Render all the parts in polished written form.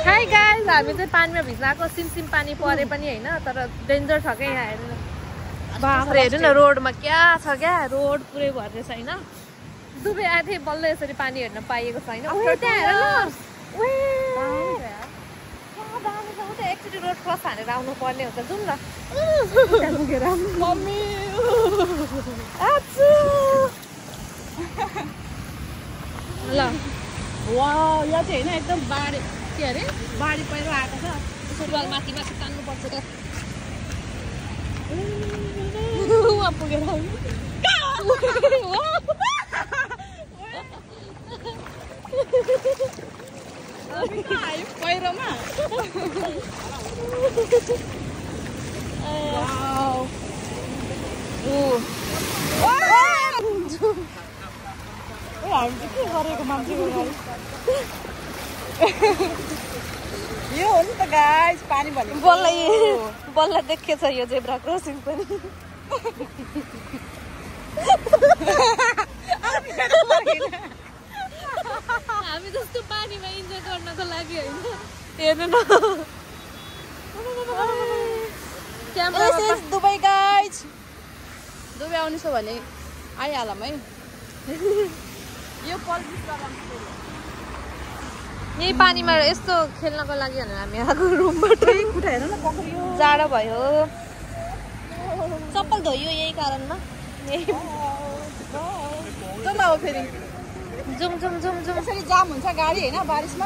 High guys, हामी चाहिँ पानीमा भिज्नको सिमसिम पानी परे पनि हैन, तर डेन्जर छ के यहाँ हेर्नु। बाफरे हेर्नु न, रोडमा क्या छ क्या, रोड पुरै भर्दै छ हैन। दुबई आए थिए बल्ल यसरी पानी हेर्न पाइएको छैन। त्यहाँ हेर न, एकचोटि रोड क्रस हानेर आउनु पर्ने हुन्छ। जाउँ न पुगेर मम्मी। ल वाउ, यहाँ चाहिँ हैन एकदम बाढी के अरे बाढी पहिरो आएको छ। सुरुवाल माथि माथि तान्नु पर्छ त। वहाँ पुगेर पहिरोमा हामी चाहिँ के गरेको मान्छेको यो हो नि त गाइस, पानी भनेको बल्ल देखेछ यो जेब्रा क्रसिङ पनि। हामी जस्तो पानीमा इन्जोय गर्नको लागि हैन। हेर्नु न, दुबई गाइस। दुबई आउनु छ भने आइहालौँ है। यो यही पानीमा यस्तो खेल्नको लागि भनेर हामी आएको रुमबाट। हेर न पक्रियो, जाडो भयो, चप्पल धोयो यही कारणमा। जाउँ अब फेरि। Zoom zoom zoom zoom. यसरी जाम हुन्छ गाडी हैन बारिसमा।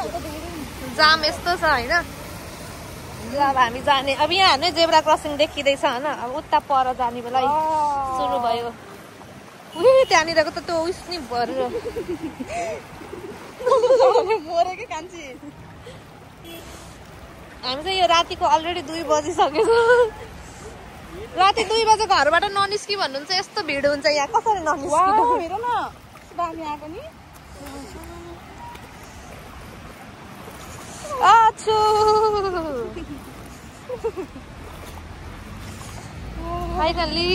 जाम यस्तो छ हैन। अब हामी जाने, अब यहाँ हेर्नु जेब्रा क्रसिङ देखिँदैछ हैन। अब उता पर जाने बेला सुरु भयो। त्यहाँनिरको त त्यो उस नि भरेर मोरे के कान्छी। हामी चाहिँ यो रातिको अलरेडी 2 बजिसकेको। राति 2 बजे घरबाट ननिस्कि भन्नुहुन्छ, यस्तो भिड हुन्छ यहाँ, कसरी ननिस्किनु। हेर न दामी आएको नि। आछु फाइनली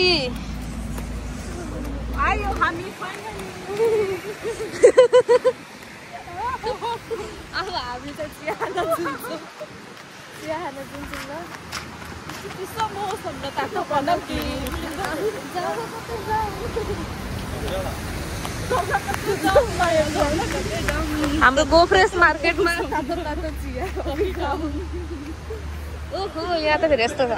आयो हामी फाइनली। अब हामी चाहिँ चिया खान जान्छौँ ल। त्यस्तो मौसम त तातो भन्दा कि हाम्रो गोफ्रेस मार्केटमा तातो तातो चिया ओहो, यहाँ त फेरि यस्तो छ।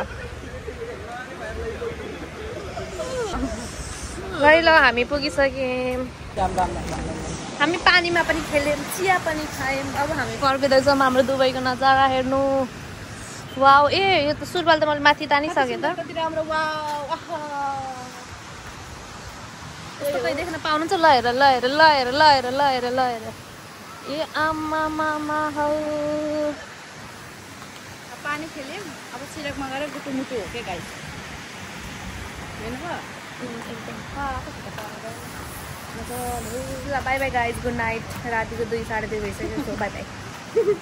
ल हामी पुगिसक्यौँ। हामी पानीमा पनि खेल्यौँ, चिया पनि खायौँ। अब हामी फर्किँदैछौँ हाम्रो दुबईको नजारा हेर्नु। वाउ, ए यो त सुरुवाल त मैले माथि तानिसकेँ त। कति राम्रो। वाउ, यस्तो कहीँ देख्न पाउनुहुन्छ। ल हेर ल हेर ल हेर ल हेर ल हेर ल हेर। ए आमा मामा हौ, पानी खेल्यौँ। अब सिरकमा गएर गुटुमुटु हो के गाइस। हेर्नुभयो ल by by guys, good night. रातिको 2 साढे 2 भइसक्यो। By by.